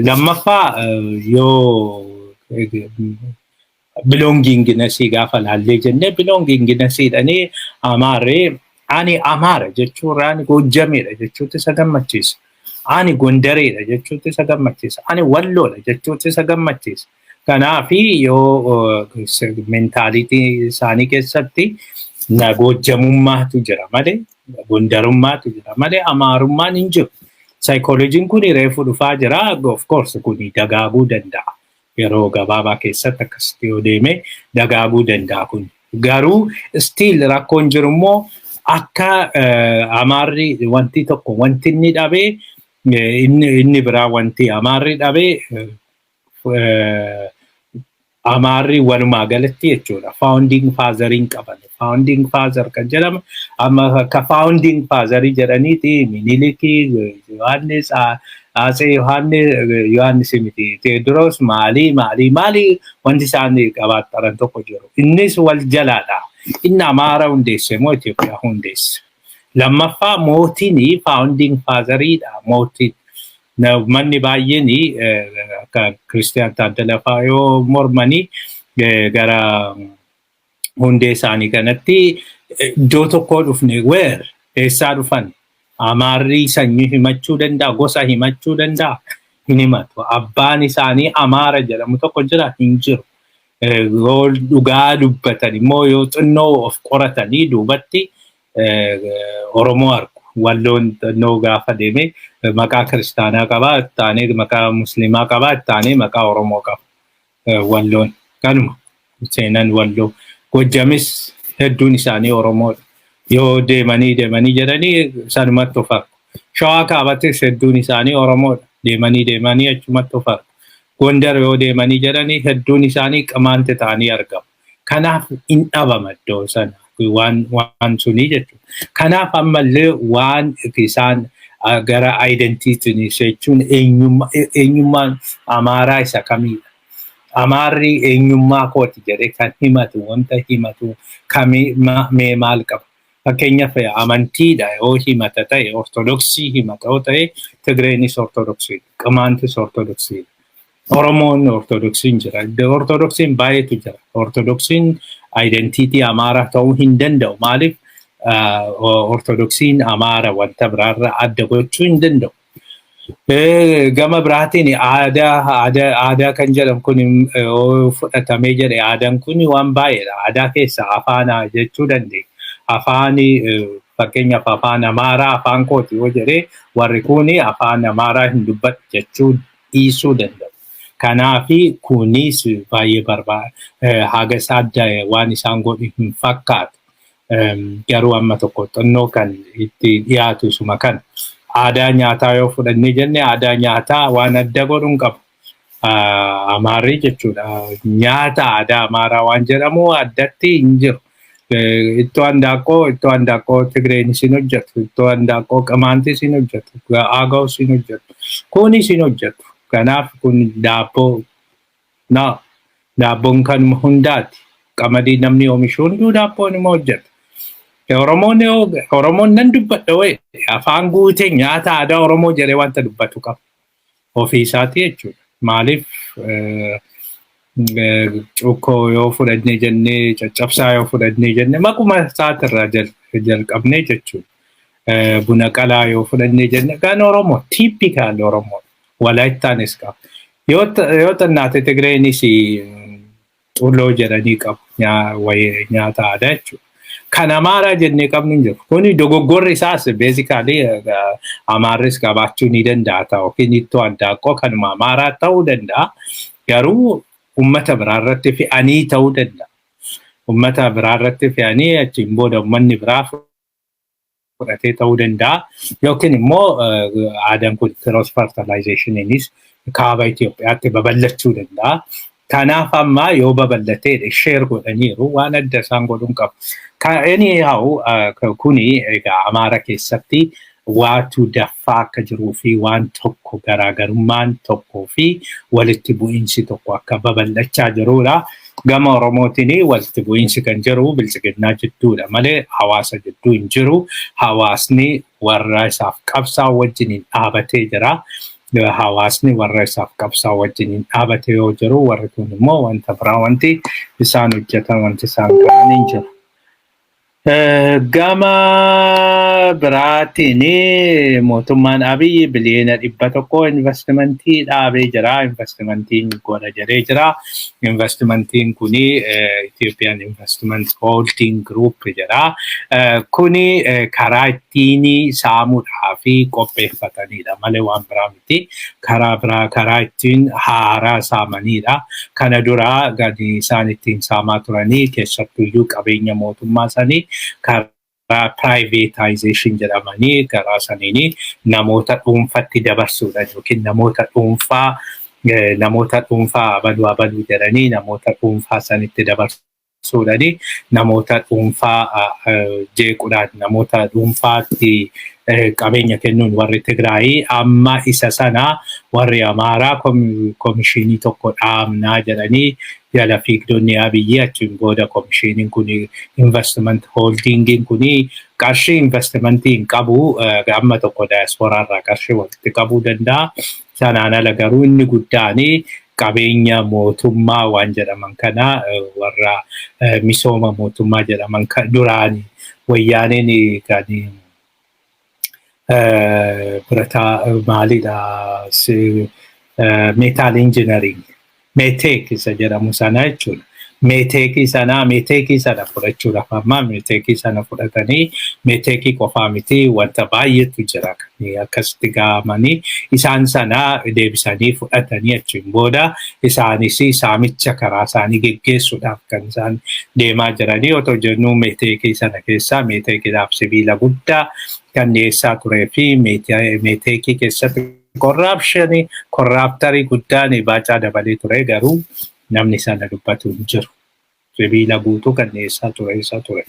Lammaffaa yoo belongingnessii gaafa laallee jennee belongingnessiidhanii amaarri ani amaara jechuurraan Gojjameedha jechuutti isa gammachiisa. Ani Gondareedha jechuutti isa gammachiisa. Ani Walloodha jechuutti isa gammachiisa. Kanaafi yoo mentaalitii isaanii keessatti Gojjamummaatu jira malee, Gondarummaatu jira malee, Amaarummaan hin jiru. Saayikoolojiin kun reefu dhufaa jira. Of course kun dagaaguu danda'a. Yeroo gabaabaa keessatti akkasitti yoo deeme dagaaguu danda'a kun. Garuu still rakkoon jiru immoo akka amaarri wanti tokko wanti inni dhabee inni biraa wanti amaarri dhabee amaarri walumaa galatti jechuudha. Founding fatheriin qaban. Founding father kan jedhamu amma ka founding fatherii jedhaniiti Minilikii, Yohaannis, Atsee Yohaannis miti Teediroos maali wanti isaan qabaatan tokko jiru. Innis wal jalaadha. Inni Amaara hundeesse moo Itoophiyaa hundeesse. Lammaffaa mootiin founding fatheriidha. Mootiin manni baay'een akka Kiristiyaan Taaddalaa fa'aa yoo mormanii gara hundee isaanii kanatti iddoo tokkoo dhufne eessaa dhufan? Amaarri sanyii himachuu danda'a, gosa himachuu danda'a, hin himatu. Abbaan isaanii Amaara jedhamu tokko jira, hin jiru. Yoo dhugaa dubbatan immoo yoo xinnoo of qoratanii duubatti Oromoo argu. Walloon xinnoo gaafa deeme maqaa kiristaanaa qabaa, ittaanee maqaa musliimaa qabaa, ittaanee maqaa Oromoo qaba. Walloon kanuma seenan Walloo. Gojjamis hedduun isaanii Oromoodha. Yoo deemanii jedhanii sanumatti of argu. Shawaa Kaabatis hedduun isaanii Oromoodha. Deemanii achumatti of argu. Gondar yoo deemanii jedhanii hedduun isaanii Qamaante ta'anii argamu. Kanaaf hin dhabama iddoo sana waan sunii jechuudha. Kanaaf ammallee waan isaan gara identiitiin jechuun eenyummaan Amaaraa isa kamiidha. Amaarri eenyummaa kooti jedhee kan himatu wanta himatu mee maal qaba. Fakkeenyaaf amantiidha yoo himata ta'e ortodoksii himata yoo ta'e Tigreenis ortodoksiidha. Qamaantis ortodoksiidha. Oromoon ortodoksiin jira. Ortodoksiin baay'eetu jira. Ortodoksiin identiitii Amaaraa ta'uu hin danda'u. Maaliif ortodoksiin Amaara wanta biraarra adda gochuu hin danda'u. Gama biraatiin aadaa kan jedhamu kun fudhatamee jedhe aadaan kun waan baay'eedha. Aadaa keessa afaan jechuu dandeenya. Fakkeenyaaf afaan Amaaraa afaan kooti yoo jedhee warri kun afaan Amaaraa hin dubbatu jechuu dhiisuu danda'u. Kanaafi kunis baay'ee haga sadda waan isaan godhu hin fakkaatu. Garuu amma tokko xinnoo kan itti dhiyaatu isuma kana. Aadaa nyaataa yoo fudhannee jenne aadaa nyaataa waan adda godhuun qabu. Amaarri jechuudha. Nyaata aadaa Amaaraa waan jedhamu addatti hin jiru. Ittoo handaaqqoo Tigreenis hin hojjetu. Ittoo handaaqqoo Qamaantis hin hojjetu. Aagaws hin hojjetu. Kunis hin hojjetu. Kanaaf kun daabboon kan hundaati. Qamadii namni oomishu hunduu daabboon immoo hojjetu. Oromoon nan dubbadha wayi afaan guutee nyaata aadaa Oromoo jedhee wanta dubbatu qaba. Ofii isaatii jechuudha. Maaliif cuukkoo yoo fudhannee jennee caccabsaa yoo fudhannee jennee maquma isaatirraa jalqabnee jechuudha. Buna qalaa yoo fudhannee jennee kan Oromoo tiipikaal Oromoo Walaayitaanis qaba. Yoo xannaate Tigreenis xulloo jedhanii qabu nyaata aadaa jechuudha. Kan Amaaraa jennee qabnu hin jiru. Kuni dogoggorri isaas beezikaalii Amaarris qabaachuu ni danda'a ta'u yookiin ittoo handaaqqoo kanuma Amaaraa ta'uu danda'a. Garuu uummata biraarratti fe'anii ta'uu danda'a. Uummata biraarratti fe'anii achiin booda uummanni biraa fudhatee ta'uu danda'a. Yookiin immoo aadaan kun cross fertilizationiinis kaaba Itoophiyaatti babal'achuu danda'a. Kanaaf amma yoo babal'atee sheer godhaniiru waan adda isaan godhuun qabu. Anyhow kuni egaa Amaara keessatti waatu daffaa akka jiruu fi waan tokko garaagarummaan tokkoo fi walitti bu'iinsi tokko akka babal'achaa jirudha. Gama Oromootiin walitti bu'iinsi kan jiru bilchiginnaa jidduudha malee hawaasa jidduu hin jiru. Hawaasni warra isaaf qabsaa wajjin dhaabatee jira. Hawaasni warra isaaf qabsaa wajjin dhaabatee yoo jiru warri kun immoo wanta biraa wanti isaan hojjetan wanti isaan qaban hin jiru. Gama biraatiin mootummaan Abiyyi biliyoona 100 investimentii dhaabee jira. Investimentiin godha jedhee jira. Investimentiin kuni Ethiopian Investment Holding Group jedha. Kuni karaa ittiin saamuudhaa fi qopheeffatanidha malee waan biraa miti. Karaa ittiin haaraa saamanidha. Kana dura gadi isaan ittiin saamaa turanii keessattuyyuu qabeenya mootummaa sanii karaa privatization jedhamanii karaa saniini namoota dhuunfatti dabarsuudhaan yookiin namoota dhuunfaa abaluu jedhanii namoota dhuunfaa sanitti dabarsuudhaani namoota dhuunfaa jeequudhaan namoota dhuunfaatti qabeenya kennuun warri Tigraayii amma isa sana warri Amaaraa komishinii tokko dhaabnaa jedhanii jala fiigdonni Abiyyi achiin booda komishiniin kun investment holdingiin kun qarshii investmentiin qabu amma tokko daasporaarraa qarshii walitti qabuu danda'a. Sanaan ala garuu inni guddaan qabeenya mootummaa waan jedhaman kana warra misooma mootummaa jedhaman duraan wayyaaneen kan birata maalidha metal engineering meeteek isa jedhamu sana jechuudha. Meeteekii sana fudhachuudhaaf amma meeteekii sana fudhatanii meeteekii qofaa miti wanta baay'eetu jira akkasitti gaamanii isaan sana deebisanii fudhatanii achiin booda isaanis saamicha karaa isaanii geggeessuudhaaf kan isaan deemaa jiranii otoo jennuu meeteekii sana keessaa meeteekiidhaaf sibiila guddaa kan dhiyeessaa turee fi meeteekii keessatti korraaptarii guddaan baacaa dabalee ture garuu namni sana dubbatu hin jiru. Sibiila guutuu kan dhiyeessaa ture.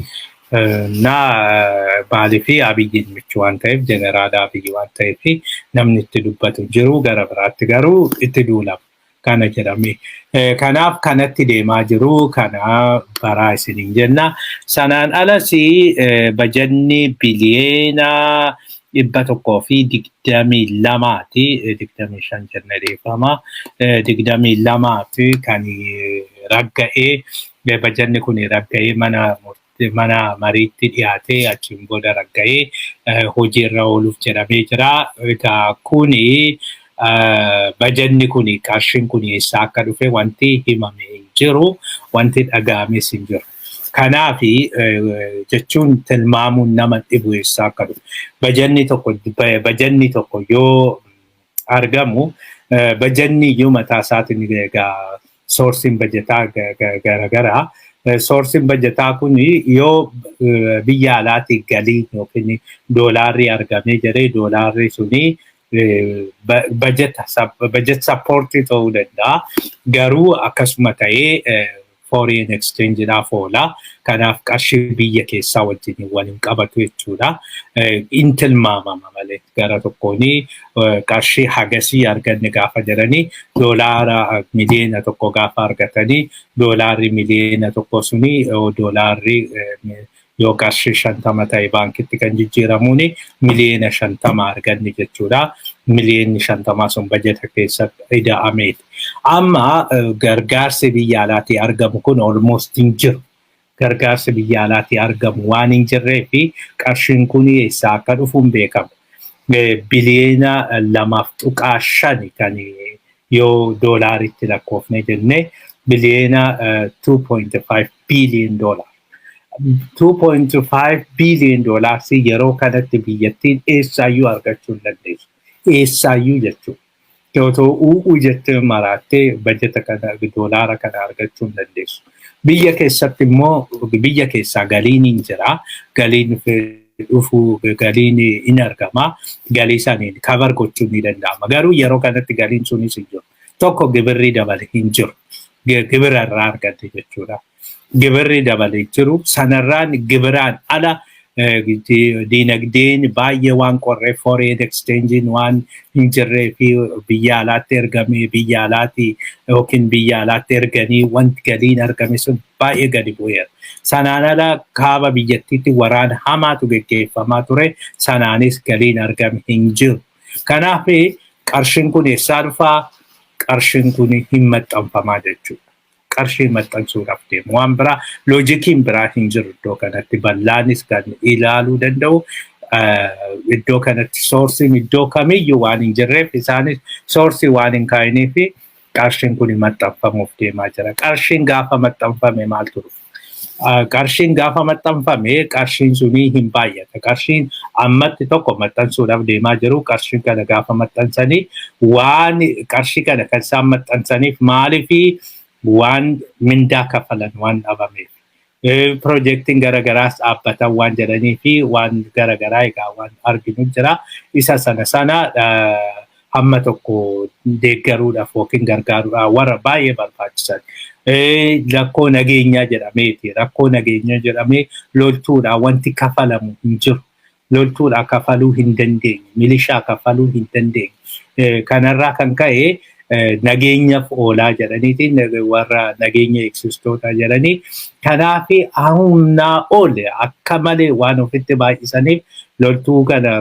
Baalii fi Abiyyiin michu waan ta'eef jeneraala Abiyyi waan ta'eef namni itti dubbatu jiru gara biraatti garuu itti duulama. Kana jedhame. Kanaaf kanatti deemaa jiru kana baraa isiniin jenna. Sanaan alas bajanni biliyeena 122 25 jennee deefama. 22 kan ragga'ee bajanni kun ragga'ee mana mariitti dhiyaatee achiin booda ragga'ee hojiirra ooluuf jedhamee jira. Egaa kuni bajanni kun qarshiin kun eessaa akka dhufe wanti himame hin jiru, wanti dhaga'ames hin jiru. Kanaaf jechuun tilmaamuun nama dhibu eessaa akka dhufe. Bajanni tokko yoo argamu bajanni iyyuu mataa isaatiin egaa soorsiin bajataa garaagaraa. Soorsiin bajataa kun yoo biyya alaatii galii yookiin doolaarri argamee jedhee doolaarri suni budget support ta'uu danda'a. Garuu akkasuma ta'ee foreign exchange dhaaf oola. Kanaaf qarshii biyya keessaa wajjin waliin qabatu jechuudha. In tilmaamama malee gara tokkoon qarshii hagasii arganne gaafa jedhanii doolaara miliyoona tokko gaafa argatanii doolaarri miliyoona tokko suni doolaarri yoo qarshii 50 ta'e baankitti kan jijjiiramuuni miliyoona 50 arganni jechuudha. Miliyoonni 50 sun bajeta keessatti ida'ameeti. Amma gargaarsi biyya alaatii argamu kun almost hin jiru. Gargaarsi biyya alaatii argamu waan hin jirree fi qarshiin kun eessaa akka dhufu hin beekamu. Biliyoona 2.5 kan yoo doolaaritti lakkoofne jenne biliyoona 2.5 billion dollar. 2.5 billion dollars yeroo kanatti biyyattiin eessaayyuu argachuu hin dandeessu. Eessaayyuu jechuudha. Yoo uuu jettee maraattee bajeta kana doolaara kana argachuu hin dandeessu. Biyya keessatti immoo biyya keessaa galiin hin jira. Galiin dhufu galiin hin argama. Galii saniin kabar gochuun ni danda'ama. Garuu yeroo kanatti galiin sunis hin jiru. Tokko gibirri dabale hin jiru. Gibira irraa argatte jechuudha. Gibirri dabale jiru. Sanarraan gibiraan ala diinagdeen baay'ee waan qorree foreign exchange'n waan hin jirree fi biyya alaatti ergamee biyya alaatti yookiin biyya alaatti erganii wanti galiin argame sun baay'ee gadi bu'eera. Sanaan ala kaaba biyyattiitti waraana hamaatu gaggeeffamaa ture. Sanaanis galiin argame hin jiru. Kanaaf qarshiin kun eessaa dhufaa? Qarshiin kun hin maxxanfamaa jechuudha. Qarshii maxxansuudhaaf deemu. Waan biraa loojikiin biraa hin jiru iddoo kanatti. Bal'aanis kan ilaaluu danda'u. Iddoo kanatti soorsiin iddoo kamiyyuu waan hin jirreef isaanis soorsii waan hin kaa'iniif qarshiin kun maxxanfamuuf deemaa jira. Qarshiin gaafa maxxanfame maaltu dhufa? Qarshiin gaafa maxxanfame qarshiin sunii hin baay'ata. Qarshiin ammatti tokko maxxansuudhaaf deemaa jiru. Qarshiin kana gaafa maxxansanii waan qarshii kana kan isaan maxxansaniif maaliif waan mindaa kafalan waan dhabameef. Projektiin garagaraas dhaabbatan waan jedhanii fi waan garagaraa egaa waan arginu jira. Isa sana hamma tokko deeggaruudhaaf yookiin gargaaruudhaaf warra baay'ee barbaachisan. Rakkoo nageenyaa jedhameeti. Rakkoo nageenyaa jedhamee loltuudhaan wanti kafalamu hin jiru. Loltuudhaan kafaluu hin dandeenye. Milishaa kafaluu hin dandeenye. Kanarraa kan ka'e nageenyaaf oolaa jedhaniitiin warra nageenya eegsistoota jedhanii. Kanaaf humnaa oole akka malee waan ofitti baay'isaniif loltuu kana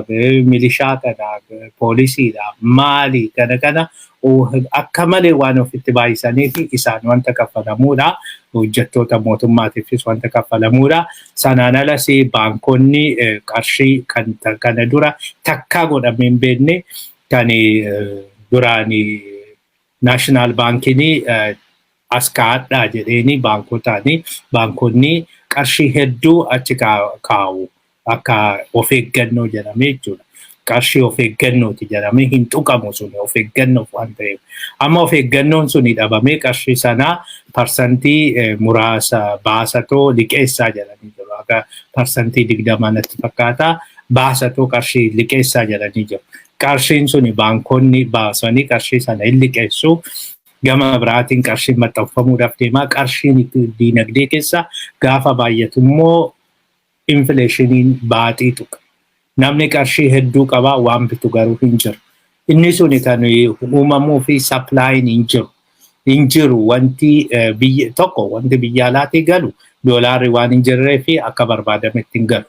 milishaa kana poolisiidha maali kana akka malee waan ofitti baay'isaniif isaan wanta kaffalamuudha. Hojjettoota mootummaatiifis wanta kaffalamuudha. Sanaan alas baankonni qarshii kana dura takkaa godhamee hin beekne kan duraan National Bankini as kaa'adhaa jedheeni baankonni qarshii hedduu achi kaa'u akka of eeggannoo jedhamee jechuudha. Qarshii of eeggannooti jedhamee hin tuqamu sun of eeggannoof waan ta'eef. Amma of eeggannoon suni dhabamee qarshii sanaa parsantii muraasa baasatoo liqeessaa jedhanii jiru. Akka parsantii 20 natti fakkaata baasatoo qarshii liqeessaa jedhanii jiru. Qarshiin suni baankonni baasanii qarshii sana hin liqeessu. Gama biraatiin qarshiin maxxanfamuudhaaf deemaa. Qarshiin diinagdee keessa gaafa baay'atu immoo infleeshiniin baaxii tuqa. Namni qarshii hedduu qabaa waan bitu garuu hin jiru. Inni suni kan uumamuu fi saplaayin hin jiru. Hin jiru wanti biyya alaatii galu doolaarri waan hin jirree fi akka barbaadametti hin galu.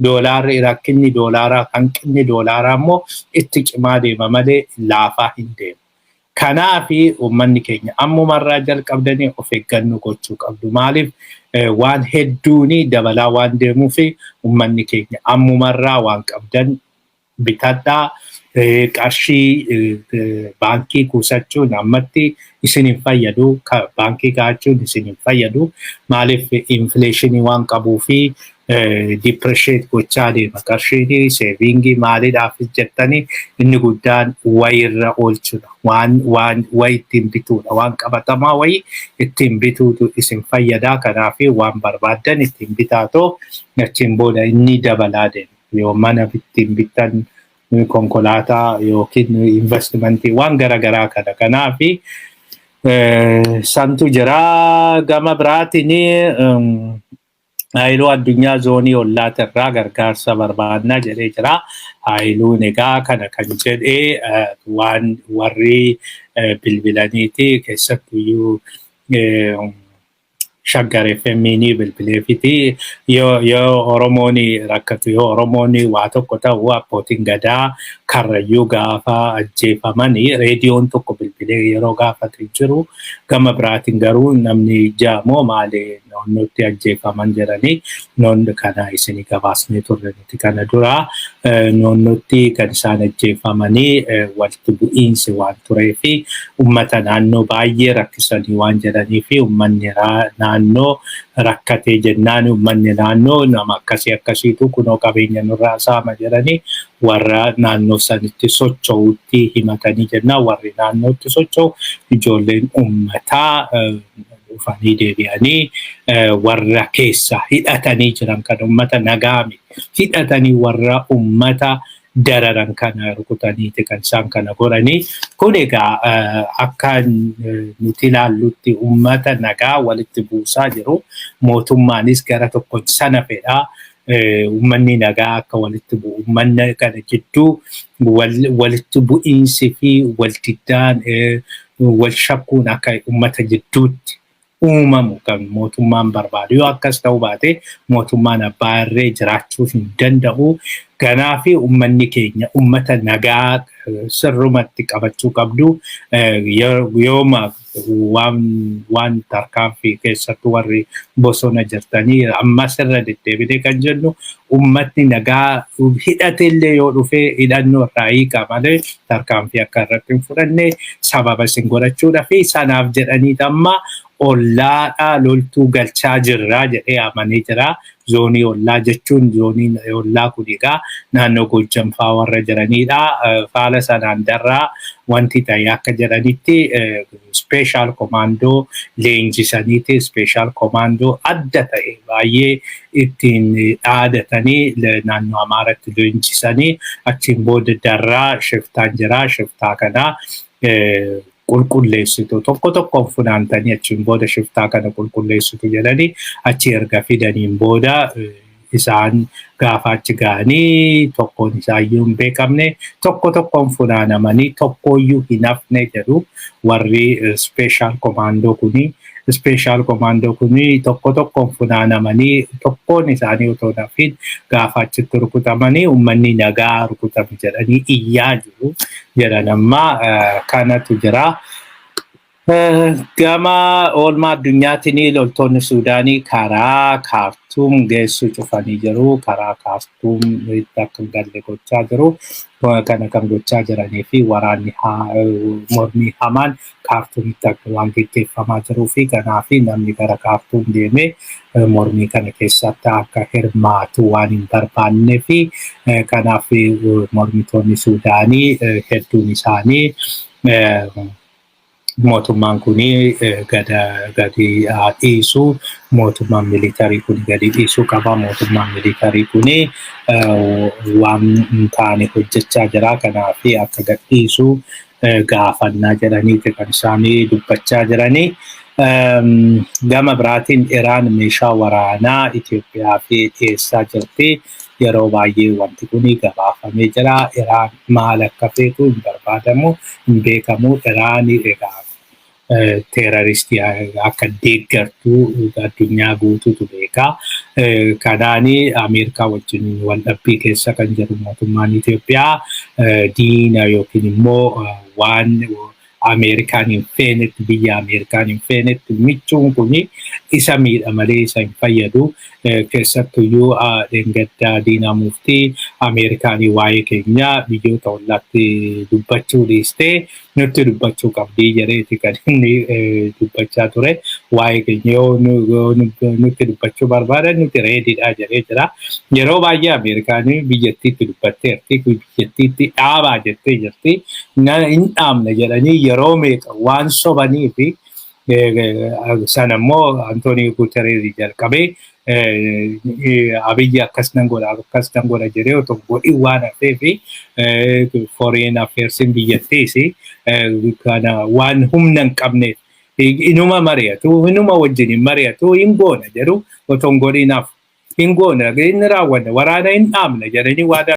Doolaarri rakkinni doolaaraa hanqinni doolaaraa immoo itti cimaa deema malee laafaa hin deemu. Kanaaf uummanni keenya ammumarraa jalqabdanii of eeggannoo gochuu qabdu. Maaliif waan hedduun dabalaa waan deemuuf uummanni keenya ammumarraa waan qabdan bitadhaa. Qarshii baankii kuusachuun ammatti isin hin fayyadu. Baankii kaa'achuun isin hin fayyadu. Maaliif infleeshinii waan qabuufi depreciate gochaa deema. Qarshiin seevingii maaliidhaafis jettanii inni guddaan wayirra oolchuudha. Waan wayi ittiin bituudha. Waan qabatamaa wayi ittiin bituutu isin fayyadaa. Kanaaf waan barbaaddan ittiin bitaatoo achiin booda inni dabalaa deema. Yoo mana ittiin bitan konkolaataa yookiin investimentii waan garagaraa kana. Kanaaf santu jira. Gama biraatiin Haayiluu addunyaa zoonii ollaatirraa gargaarsa barbaadnaa jedhee jira. Haayiluun egaa kana kan jedhee waan warri bilbilaniiti keessattuyyuu shaggare femminii bilbileefiti yoo Oromooni rakkatu yoo Oromooni waa tokko ta'u abbootiin gadaa karrayyuu gaafa ajjeefamanii reediyoon tokko bilbilee yeroo gaafatu jiru gama biraatiin garuu namni jaamoo maali noonnutti ajjeefaman jedhanii noonni kana isinii gabaasnee turre nuti kana dura noonnutti kan isaan ajjeefamanii walitti bu'iinsi waan turee fi uummata naannoo baay'ee rakkisanii waan jedhanii fi uummanni naannoo rakkatee jennaan uummanni naannoo nama akkasiitu kunoo qabeenya nurraa saama jedhanii warra naannoo sanitti socho'uutti himatanii jennaan warri naannootti socho'u ijoolleen uummataa dhufanii deebi'anii warra keessa hidhatanii jiran kan uummata nagaami hidhatanii warra uummata dararan kana rukutaniiti kan isaan kana godhanii kun egaa akka nuti ilaallutti uummata nagaa walitti buusaa jiru mootummaanis gara tokko sana fedhaa uummanni nagaa akka walitti bu'u uummanni kana jidduu walitti bu'iinsi fi waldiddaan wal shakkuun akka uummata jidduutti uumamu kan mootummaan barbaadu yoo akkas ta'uu baate mootummaan abbaa irree jiraachuu hin danda'u. Kanaafi uummanni keenya uummata nagaa sirrumatti qabachuu qabdu yooma waan tarkaanfii keessattuu warri bosona jirtanii amma sirra deddeebite kan jennu uummatni nagaa hidhateellee yoo dhufee hidhannoo irraa hiika malee tarkaanfii akka irratti hin fudhanne sababa isin godhachuudha fi sanaaf jedhanii amma ollaadhaa loltuu galchaa jirraa jedhee amanee jira. Zoonii ollaa jechuun zooniin ollaa kun egaa naannoo Gojjamfaa warra jiranidha. Faala sanaan darraa wanti ta'e akka jedhanitti special commando leenjisaniiti special commando adda ta'e baay'ee ittiin dhaadatanii naannoo Amaaratti leenjisanii achiin booda darraa shiftaan jira shiftaa kana qulqulleessitu tokkoon funaantanii achiin booda shiftaa kana qulqulleessitu jedhanii achi erga fidaniin booda isaan gaafa achi ga'anii tokkoon isaayyuu hin beekamne tokkoon funaanamanii tokkooyyuu hin hafne jedhu warri special commando kuni. Special commando kuni tokkoon funaanamanii tokkoon isaanii otoo nafin gaafa achitti rukutamanii uummanni nagaa rukutame jedhanii iyyaa jiru jedhan amma kanatu jira. Gama oolmaa addunyaatiin loltoonni Suudaanii karaa Kaartuum geessu cufanii jiru. Karaa Kaartuum akka galle gochaa jiru. Kana kan gochaa jiranii fi waraanni mormii hamaan Kaartuumitti akka waan gaggeeffamaa jiruu fi kanaaf namni gara Kaartuum deemee mormii kana keessatti akka hirmaatu waan hin barbaannee fi kanaaf mormitoonni Suudaanii hedduun isaanii mootummaan kuni gadi dhiisu mootummaan militarii kuni gadi dhiisuu qaba mootummaan militarii kuni waan taane hojjechaa jira kanaaf akka gadi dhiisu gaafannaa jedhaniiti kan isaanii dubbachaa jiranii. Gama biraatiin Iraan meeshaa waraanaa Itoophiyaa fi dhiyeessaa jirti. Yeroo baay'ee wanti kuni gabaafamee jira. Iraan maal akka feetu hin barbaadamu hin beekamu. Iraan egaa terroristii akka deeggartuu addunyaa guutuutu beeka. Kanaani Ameerikaa wajjin waldhabbii keessa kan jiru mootummaan Itoophiyaa diina yookiin immoo waan Amerikaan hin feenetti biyya Amerikaan hin feenetti michuun kuni isa miidha malee isa hin fayyadu. Keessattuyyuu dheengaddaa diinaa muftii Amerikaanii waa'ee keenya biyyoota ollaatti dubbachuu dhiistee nutti dubbachuu qabdii jedheeti kan inni dubbachaa ture. Waa'ee keenya yoo nutti dubbachuu barbaadan nuti reediidhaa jedhee jira. Yeroo baay'ee Amerikaanii biyyattiitti dubbatteerti biyyattiitti dhaabaa jettee jirti. Hin dhaabne jedhanii yeroo meeqa waan sobanii fi sana immoo Antoonii Guuterees jalqabee Abiyyi akkas nan godha jedhee otoo godhi waan hafee fi foreign affairsin biyyattiis kana waan humna hin qabneef inuma mari'atu inuma wajjin hin mari'atu hin goona jedhu otoo hin godhinaaf hin goona inni raawwanna waraana hin dhaabne jedhanii waadaa